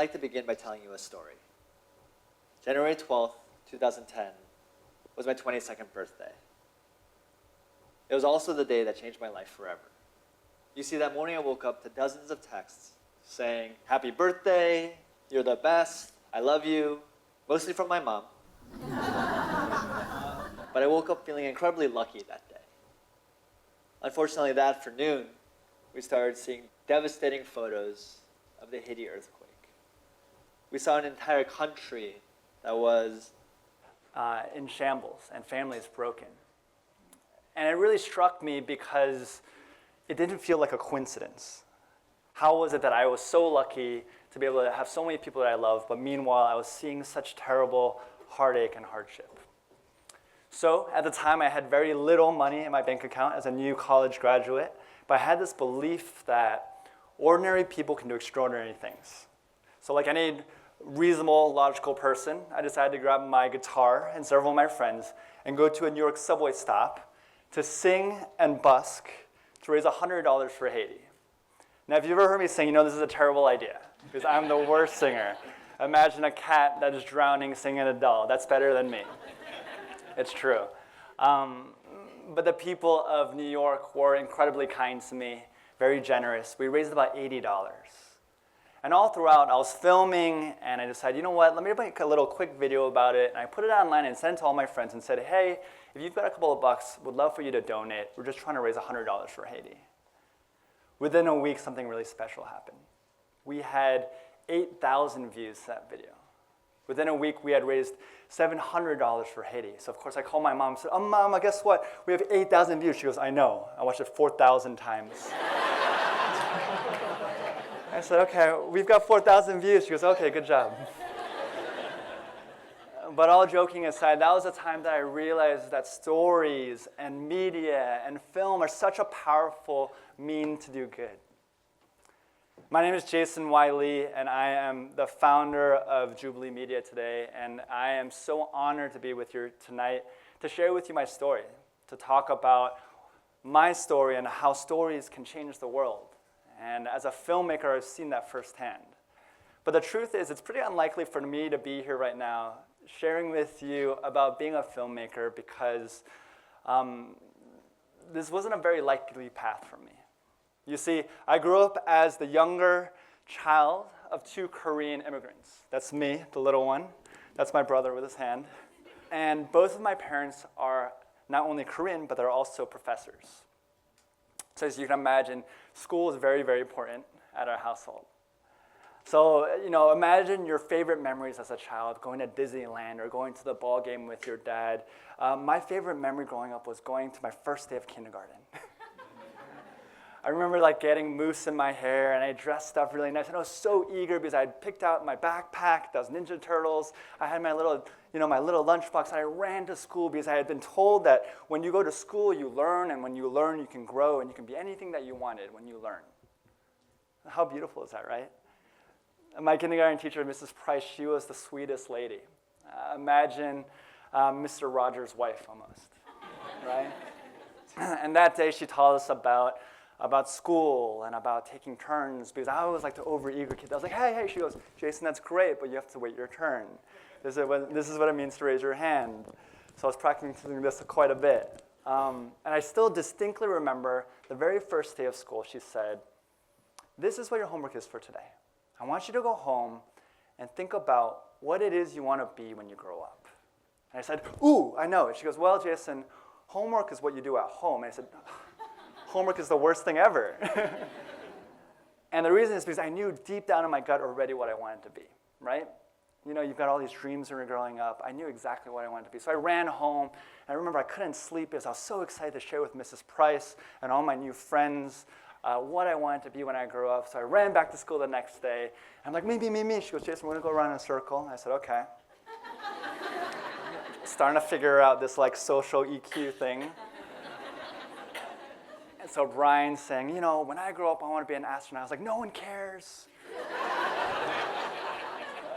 like to begin by telling you a story. January 12th, 2010 was my 22nd birthday. It was also the day that changed my life forever. You see, that morning I woke up to dozens of texts saying, "Happy birthday, you're the best, I love you," mostly from my mom. But I woke up feeling incredibly lucky that day. Unfortunately, that afternoon, we started seeing devastating photos of the Haiti earthquake. We saw an entire country that was in shambles and families broken. And it really struck me because it didn't feel like a coincidence. How was it that I was so lucky to be able to have so many people that I love, but meanwhile I was seeing such terrible heartache and hardship? So at the time I had very little money in my bank account as a new college graduate, but I had this belief that ordinary people can do extraordinary things. So like any reasonable, logical person, I decided to grab my guitar and several of my friends and go to a New York subway stop to sing and busk to raise $100 for Haiti. Now, if you've ever heard me sing, you know this is a terrible idea because I'm the worst singer. Imagine a cat that is drowning singing a doll. That's better than me. It's true. But the people of New York were incredibly kind to me, very generous. We raised about $80. And all throughout, I was filming, and I decided, you know what, let me make a little quick video about it. And I put it online and sent it to all my friends and said, hey, if you've got a couple of bucks, would love for you to donate. We're just trying to raise $100 for Haiti. Within a week, something really special happened. We had 8,000 views to that video. Within a week, we had raised $700 for Haiti. So of course, I called my mom and said, Mom, guess what? We have 8,000 views. She goes, I know. I watched it 4,000 times. I said, okay, we've got 4,000 views. She goes, okay, good job. But all joking aside, that was a time that I realized that stories and media and film are such a powerful means to do good. My name is Jason Y. Lee, and I am the founder of Jubilee Media today, and I am so honored to be with you tonight to share with you my story, to talk about my story and how stories can change the world. And as a filmmaker, I've seen that firsthand. But the truth is, it's pretty unlikely for me to be here right now sharing with you about being a filmmaker because this wasn't a very likely path for me. You see, I grew up as the younger child of two Korean immigrants. That's me, the little one. That's my brother with his hand. And both of my parents are not only Korean, but they're also professors. So as you can imagine, school is very, very important at our household. So, imagine your favorite memories as a child, going to Disneyland or going to the ball game with your dad. My favorite memory growing up was going to my first day of kindergarten. I remember getting mousse in my hair, and I dressed up really nice, and I was so eager because I had picked out my backpack, those Ninja Turtles. I had my little, my little lunchbox, and I ran to school because I had been told that when you go to school, you learn, and when you learn, you can grow, and you can be anything that you wanted when you learn. How beautiful is that, right? My kindergarten teacher, Mrs. Price, she was the sweetest lady. Imagine Mr. Rogers' wife almost, right? And that day, she taught us about school and about taking turns because I always like to over-eager kid. I was like, hey, she goes, Jason, that's great, but you have to wait your turn. This is what it means to raise your hand. So I was practicing this quite a bit. And I still distinctly remember the very first day of school, she said, this is what your homework is for today. I want you to go home and think about what it is you want to be when you grow up. And I said, ooh, I know it. She goes, well, Jason, homework is what you do at home. And I said, homework is the worst thing ever. And the reason is because I knew deep down in my gut already what I wanted to be, right? You've got all these dreams when you're growing up. I knew exactly what I wanted to be. So I ran home, and I remember I couldn't sleep because I was so excited to share with Mrs. Price and all my new friends what I wanted to be when I grew up. So I ran back to school the next day. I'm like, me. She goes, Jason, we're going to go around in a circle. And I said, okay. Starting to figure out this social EQ thing. And so Brian's saying, when I grow up, I want to be an astronaut. I was like, no one cares.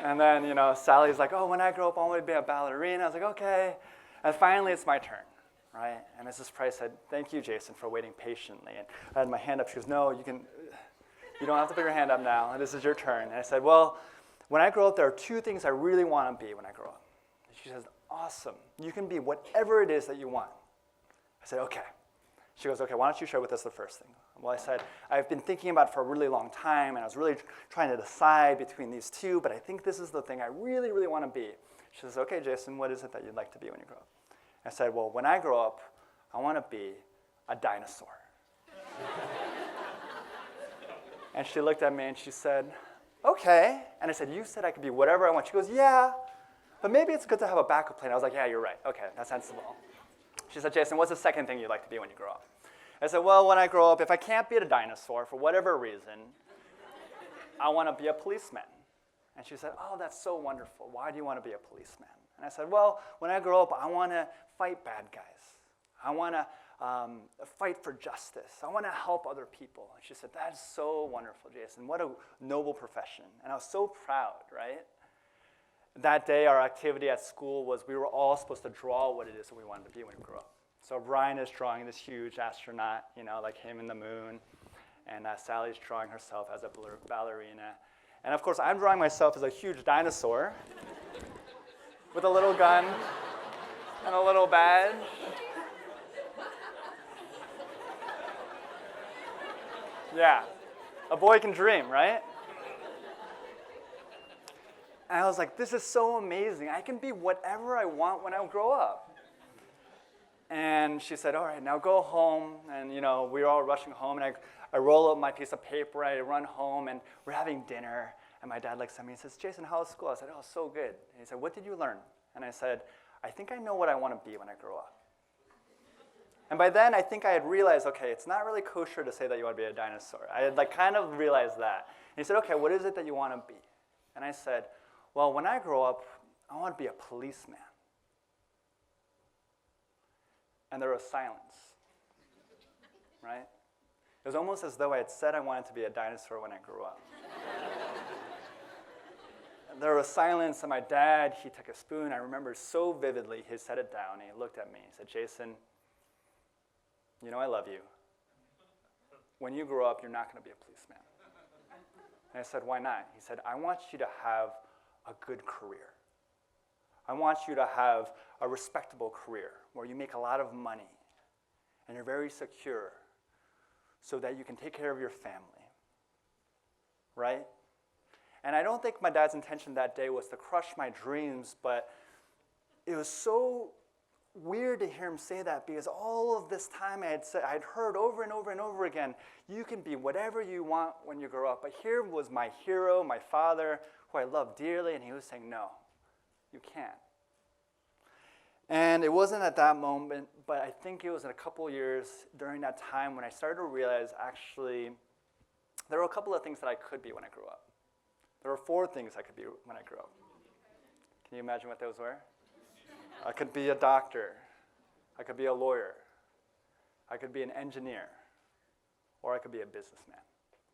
And then, Sally's like, oh, when I grow up, I want to be a ballerina. I was like, okay. And finally, it's my turn, right? And Mrs. Price said, thank you, Jason, for waiting patiently. And I had my hand up. She goes, no, you don't have to put your hand up now. This is your turn. And I said, well, when I grow up, there are two things I really want to be when I grow up. She says, awesome. You can be whatever it is that you want. I said, okay. She goes, okay, why don't you share with us the first thing? Well, I said, I've been thinking about it for a really long time, and I was really trying to decide between these two, but I think this is the thing I really, really want to be. She says, okay, Jason, what is it that you'd like to be when you grow up? I said, well, when I grow up, I want to be a dinosaur. And she looked at me and she said, okay. And I said, you said I could be whatever I want. She goes, yeah, but maybe it's good to have a backup plan. I was like, yeah, you're right. Okay, that's sensible. She said, Jason, what's the second thing you'd like to be when you grow up? I said, well, when I grow up, if I can't be a dinosaur for whatever reason, I want to be a policeman. And she said, oh, that's so wonderful. Why do you want to be a policeman? And I said, well, when I grow up, I want to fight bad guys. I want to fight for justice. I want to help other people. And she said, that's so wonderful, Jason. What a noble profession. And I was so proud, right? That day, our activity at school was we were all supposed to draw what it is that we wanted to be when we grew up. So Brian is drawing this huge astronaut, like him in the moon. And Sally's drawing herself as a ballerina. And of course, I'm drawing myself as a huge dinosaur with a little gun and a little badge. Yeah, a boy can dream, right? And I was like, this is so amazing. I can be whatever I want when I grow up. And she said, all right, now go home. And, we were all rushing home. And I roll up my piece of paper. I run home, and we're having dinner. And my dad looks at me and says, Jason, how was school? I said, oh, so good. And he said, what did you learn? And I said, I think I know what I want to be when I grow up. And by then, I think I had realized, okay, it's not really kosher to say that you want to be a dinosaur. I had kind of realized that. And he said, okay, what is it that you want to be? And I said, well, when I grow up, I want to be a policeman. And there was silence, right? It was almost as though I had said I wanted to be a dinosaur when I grew up. There was silence, and my dad, he took a spoon. I remember so vividly, he set it down, and he looked at me. He said, Jason, I love you. When you grow up, you're not going to be a policeman. And I said, why not? He said, I want you to have a good career. I want you to have a respectable career where you make a lot of money and you're very secure so that you can take care of your family, right? And I don't think my dad's intention that day was to crush my dreams, but it was so weird to hear him say that because all of this time I'd heard over and over and over again, you can be whatever you want when you grow up. But here was my hero, my father, who I loved dearly, and he was saying, no, you can't. And it wasn't at that moment, but I think it was in a couple years during that time when I started to realize actually there were a couple of things that I could be when I grew up. There were 4 things I could be when I grew up. Can you imagine what those were? I could be a doctor. I could be a lawyer. I could be an engineer. Or I could be a businessman,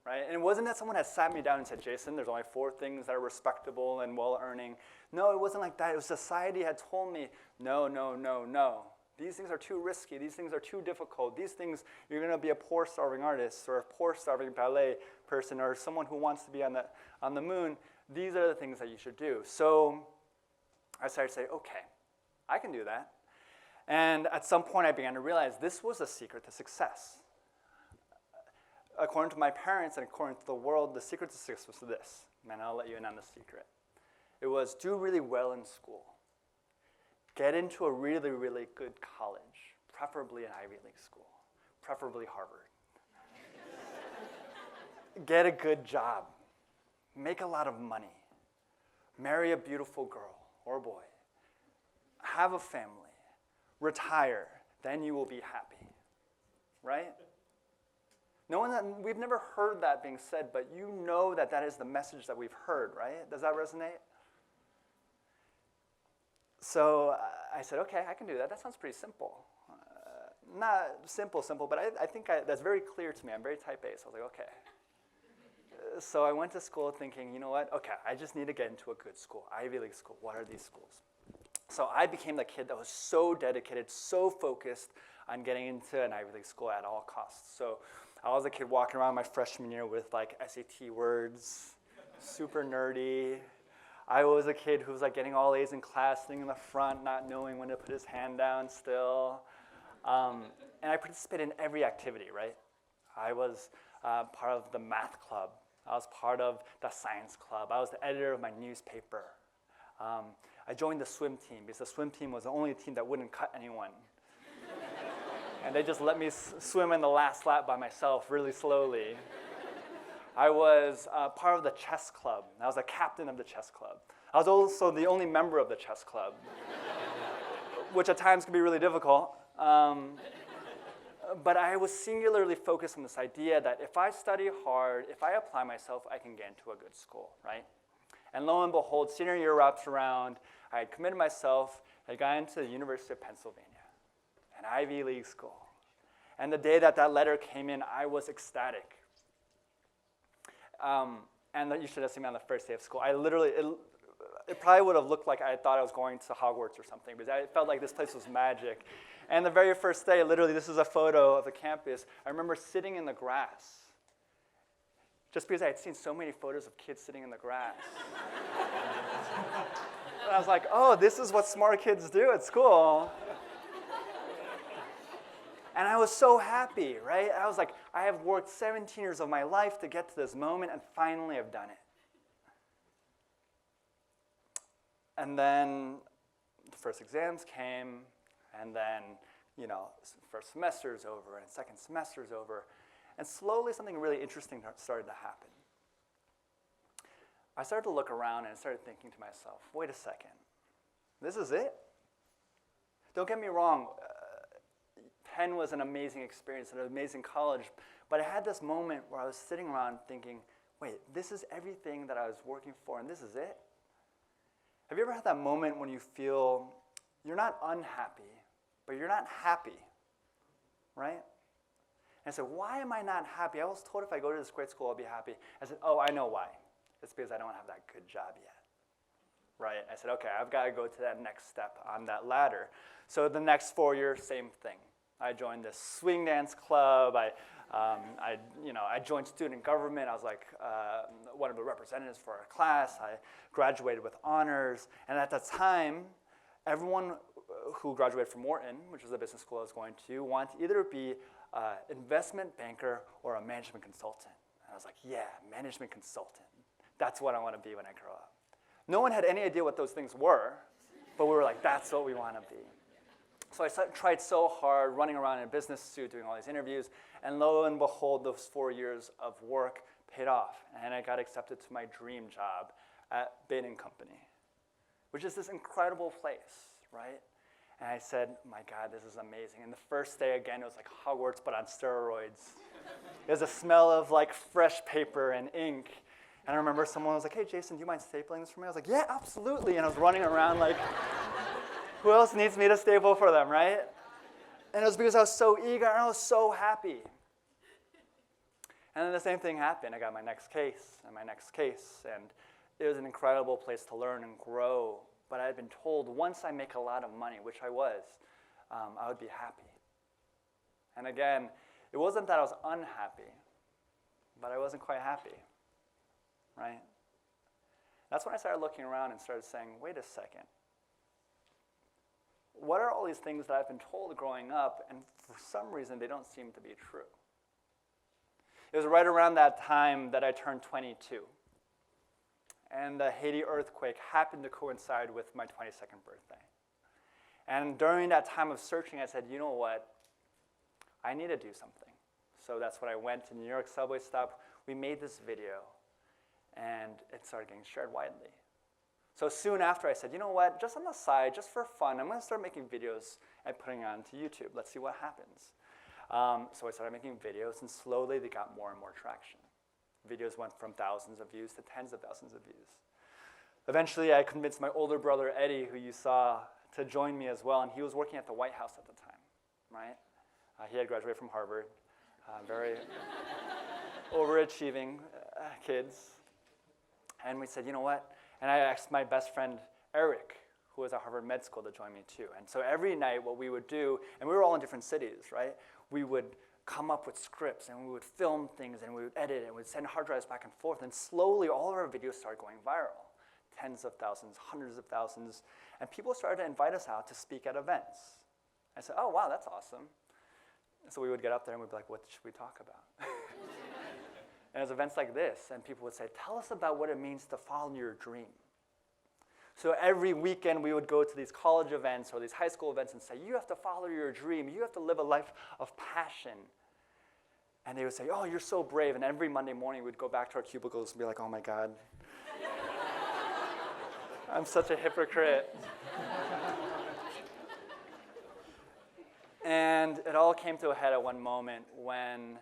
right? And it wasn't that someone had sat me down and said, Jason, there's only 4 things that are respectable and well-earning. No, it wasn't like that. It was society had told me, no, no, no, no. These things are too risky. These things are too difficult. These things, you're going to be a poor starving artist or a poor starving ballet person or someone who wants to be on the moon. These are the things that you should do. So I started to say, okay, I can do that. And at some point, I began to realize this was a secret to success. According to my parents and according to the world, the secret to success was this. Man, I'll let you in on the secret. It was do really well in school. Get into a really, really good college, preferably an Ivy League school, preferably Harvard. Get a good job. Make a lot of money. Marry a beautiful girl or boy. Have a family. Retire. Then you will be happy. Right? We've never heard that being said, but you know that that is the message that we've heard, right? Does that resonate? So I said, okay, I can do that. That sounds pretty simple. Not simple, but I think that's very clear to me. I'm very type A, so I was like, okay. So I went to school thinking, you know what? Okay, I just need to get into a good school, Ivy League school. What are these schools? So I became the kid that was so dedicated, so focused on getting into an Ivy League school at all costs. So I was a kid walking around my freshman year with like SAT words, super nerdy, I was a kid who was like getting all A's in class, sitting in the front, not knowing when to put his hand down still. And I participated in every activity, right? I was part of the math club. I was part of the science club. I was the editor of my newspaper. I joined the swim team because the swim team was the only team that wouldn't cut anyone. And they just let me swim in the last lap by myself really slowly. I was part of the chess club. I was a captain of the chess club. I was also the only member of the chess club, which at times can be really difficult. But I was singularly focused on this idea that if I study hard, if I apply myself, I can get into a good school, right? And lo and behold, senior year wraps around. I had committed myself. I got into the University of Pennsylvania, an Ivy League school. And the day that that letter came in, I was ecstatic. And you should have seen me on the first day of school. I literally, it probably would have looked like I thought I was going to Hogwarts or something, because I felt like this place was magic. And the very first day, literally, this is a photo of the campus. I remember sitting in the grass, just because I had seen so many photos of kids sitting in the grass. And I was like, oh, this is what smart kids do at school. And I was so happy, right? I was like, I have worked 17 years of my life to get to this moment, and finally I've done it. And then the first exams came, and then, first semester's over, and second semester's over, and slowly something really interesting started to happen. I started to look around and I started thinking to myself, wait a second, this is it? Don't get me wrong, Penn was an amazing experience, an amazing college, but I had this moment where I was sitting around thinking, wait, this is everything that I was working for, and this is it? Have you ever had that moment when you feel you're not unhappy, but you're not happy, right? And I said, why am I not happy? I was told if I go to this great school, I'll be happy. I said, oh, I know why. It's because I don't have that good job yet, right? I said, okay, I've got to go to that next step on that ladder. So the next 4 years, same thing. I joined this swing dance club. I joined student government. I was like one of the representatives for our class. I graduated with honors. And at that time, everyone who graduated from Wharton, which was the business school I was going to, wanted to either be an investment banker or a management consultant. And I was like, yeah, management consultant. That's what I want to be when I grow up. No one had any idea what those things were, but we were like, that's what we want to be. So I tried so hard, running around in a business suit, doing all these interviews, and lo and behold, those 4 years of work paid off, and I got accepted to my dream job at Bain Company, which is this incredible place, right? And I said, my God, this is amazing. And the first day, again, it was like Hogwarts, but on steroids. It was a smell of like fresh paper and ink. And I remember someone was like, hey, Jason, do you mind stapling this for me? I was like, yeah, absolutely. And I was running around like, who else needs me to staple for them, right? And it was because I was so eager and I was so happy. And then the same thing happened. I got my next case and my next case. And it was an incredible place to learn and grow. But I had been told once I make a lot of money, which I was, I would be happy. And again, it wasn't that I was unhappy, but I wasn't quite happy, right? That's when I started looking around and started saying, wait a second. What are all these things that I've been told growing up, and for some reason they don't seem to be true? It was right around that time that I turned 22. And the Haiti earthquake happened to coincide with my 22nd birthday. And during that time of searching, I said, you know what? I need to do something. So that's when I went to New York subway stop. We made this video, and it started getting shared widely. So soon after, I said, you know what? Just on the side, just for fun, I'm going to start making videos and putting it onto YouTube. Let's see what happens. So I started making videos, and slowly they got more and more traction. Videos went from thousands of views to tens of thousands of views. Eventually, I convinced my older brother, Eddie, who you saw, to join me as well, and he was working at the White House at the time, right? He had graduated from Harvard, very overachieving kids. And we said, you know what? And I asked my best friend, Eric, who was at Harvard Med School, to join me too. And so every night what we would do, and we were all in different cities, right? We would come up with scripts, and we would film things, and we would edit, and we'd send hard drives back and forth, and slowly all of our videos started going viral. tens of thousands, hundreds of thousands, and people started to invite us out to speak at events. I said, oh, wow, that's awesome. So we would get up there and we'd be like, what should we talk about? And it was events like this, and people would say, tell us about what it means to follow your dream. So every weekend we would go to these college events or these high school events and say, you have to follow your dream. You have to live a life of passion. And they would say, oh, you're so brave. And every Monday morning we'd go back to our cubicles and be like, oh my God, I'm such a hypocrite. And it all came to a head at one moment when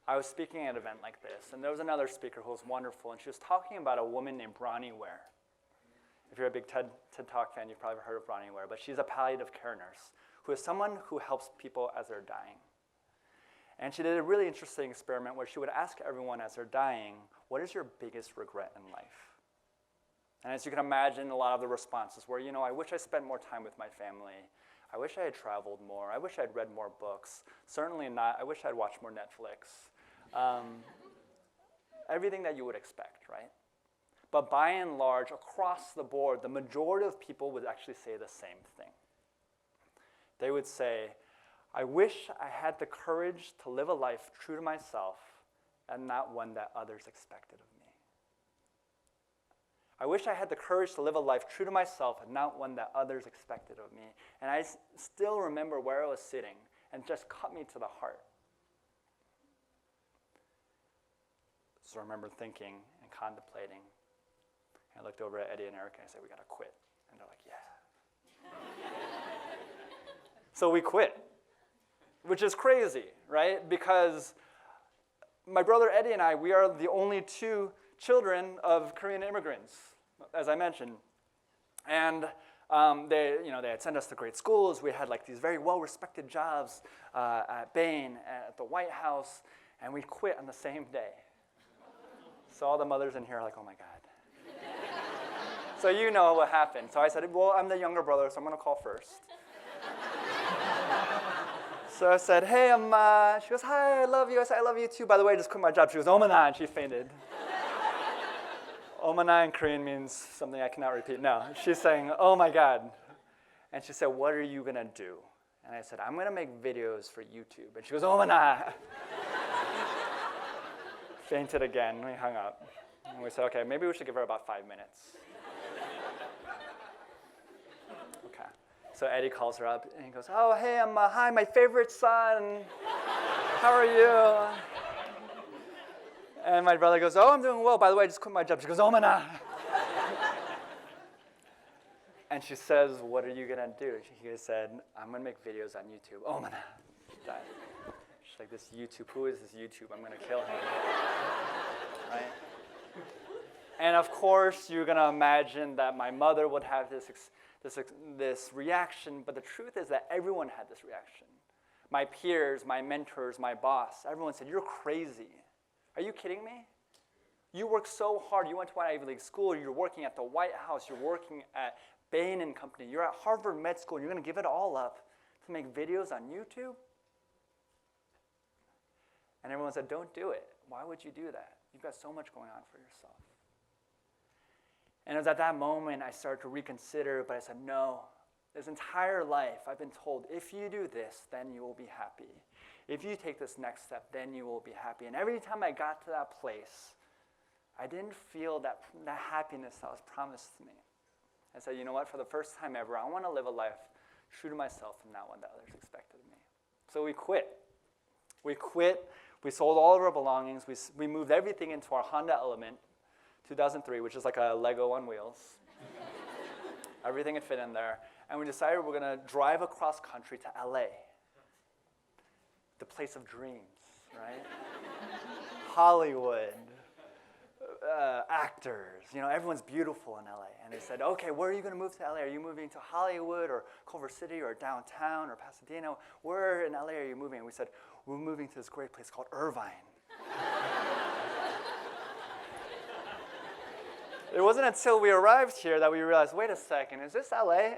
I was speaking at an event like this. And there was another speaker who was wonderful, and she was talking about a woman named Bronnie Ware. If you're a big TED Talk fan, you've probably heard of Bronnie Ware, but she's a palliative care nurse who is someone who helps people as they're dying. And she did a really interesting experiment where she would ask everyone as they're dying, what is your biggest regret in life? And as you can imagine, a lot of the responses were, I wish I spent more time with my family. I wish I had traveled more. I wish I'd read more books. Certainly not, I wish I'd watched more Netflix. Everything that you would expect, right? But by and large, across the board, the majority of people would actually say the same thing. They would say, I wish I had the courage to live a life true to myself and not one that others expected of me. I wish I had the courage to live a life true to myself and not one that others expected of me. And I still remember where I was sitting, and it just cut me to the heart. So I remember thinking and contemplating. I looked over at Eddie and Erica and I said, we got to quit. And they're like, yeah. So we quit, which is crazy, right? Because my brother Eddie and I, we are the only two children of Korean immigrants, as I mentioned. And they had sent us to great schools. We had like these very well-respected jobs at Bain, at the White House, and we quit on the same day. So all the mothers in here are like, oh my God. So you know what happened. So I said, well, I'm the younger brother, so I'm going to call first. So I said, hey, she goes, hi, I love you. I said, I love you too. By the way, I just quit my job. She goes, Omana, and she fainted. Omana in Korean means something I cannot repeat. No, she's saying, oh my God. And she said, what are you going to do? And I said, I'm going to make videos for YouTube. And she goes, Omana. Fainted again. We hung up. And we said, okay, maybe we should give her about 5 minutes. Okay. So Eddie calls her up, and he goes, oh, hey, hi, my favorite son. How are you? And my brother goes, oh, I'm doing well. By the way, I just quit my job. She goes, oh, Mana. And she says, what are you going to do? He said, I'm going to make videos on YouTube. Oh, Mana. She died. She's like, this YouTube, who is this YouTube? I'm going to kill him. Right? And of course, you're going to imagine that my mother would have this reaction, but the truth is that everyone had this reaction. My peers, my mentors, my boss, everyone said, you're crazy. Are you kidding me? You worked so hard. You went to an Ivy League school. You're working at the White House. You're working at Bain Company. You're at Harvard Med School. And you're going to give it all up to make videos on YouTube? And everyone said, don't do it. Why would you do that? You've got so much going on for yourself. And it was at that moment I started to reconsider, but I said, no. This entire life I've been told, if you do this, then you will be happy. If you take this next step, then you will be happy. And every time I got to that place, I didn't feel that happiness that was promised to me. I said, you know what? For the first time ever, I want to live a life true to myself and not one that others expected of me. So we quit. We quit. We sold all of our belongings. We moved everything into our Honda Element, 2003, which is like a Lego on wheels. Everything had fit in there. And we decided we're going to drive across country to LA, the place of dreams, right? Hollywood, actors, everyone's beautiful in LA. And they said, okay, where are you going to move to LA? Are you moving to Hollywood or Culver City or downtown or Pasadena? Where in LA are you moving? And we said, we're moving to this great place called Irvine. It wasn't until we arrived here that we realized, wait a second, is this LA?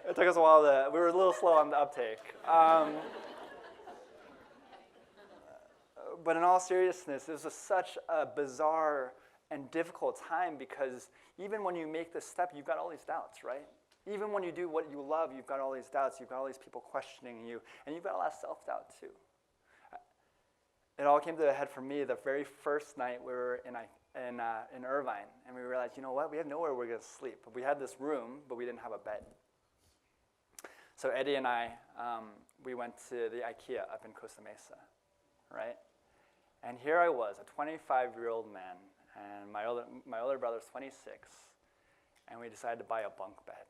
It took us a while we were a little slow on the uptake. But in all seriousness, this was such a bizarre and difficult time, because even when you make this step, you've got all these doubts, right? Even when you do what you love, you've got all these doubts, you've got all these people questioning you, and you've got a lot of self-doubt too. It all came to a head for me the very first night we were in Irvine, and we realized, you know what, we have nowhere we're going to sleep. We had this room, but we didn't have a bed. So Eddie and I, we went to the IKEA up in Costa Mesa, right? And here I was, a 25-year-old man, and my older brother's 26, and we decided to buy a bunk bed.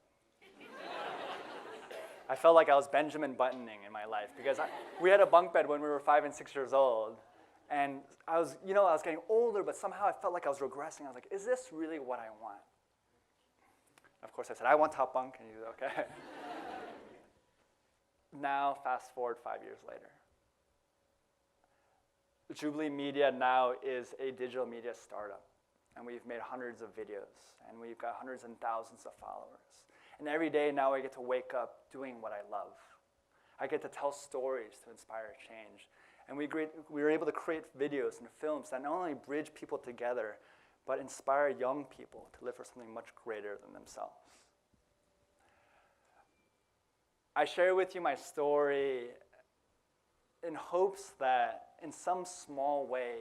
I felt like I was Benjamin Buttoning in my life, because we had a bunk bed when we were 5 and 6 years old, and I was getting older, but somehow I felt like I was regressing. I was like, is this really what I want? Of course, I said, I want top bunk, and he said, okay. Now, fast forward 5 years later. Jubilee Media now is a digital media startup, and we've made hundreds of videos, and we've got hundreds and thousands of followers. And every day now I get to wake up doing what I love. I get to tell stories to inspire change. And we were able to create videos and films that not only bridge people together, but inspire young people to live for something much greater than themselves. I share with you my story in hopes that in some small way,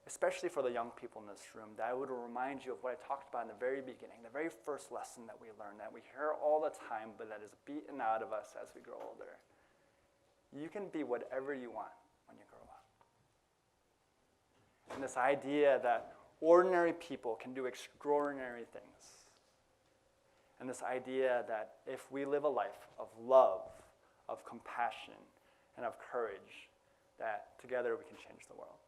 especially for the young people in this room, that I would remind you of what I talked about in the very beginning, the very first lesson that we learn, that we hear all the time, but that is beaten out of us as we grow older. You can be whatever you want when you grow up. And this idea that ordinary people can do extraordinary things. And this idea that if we live a life of love, of compassion, and of courage, that together we can change the world.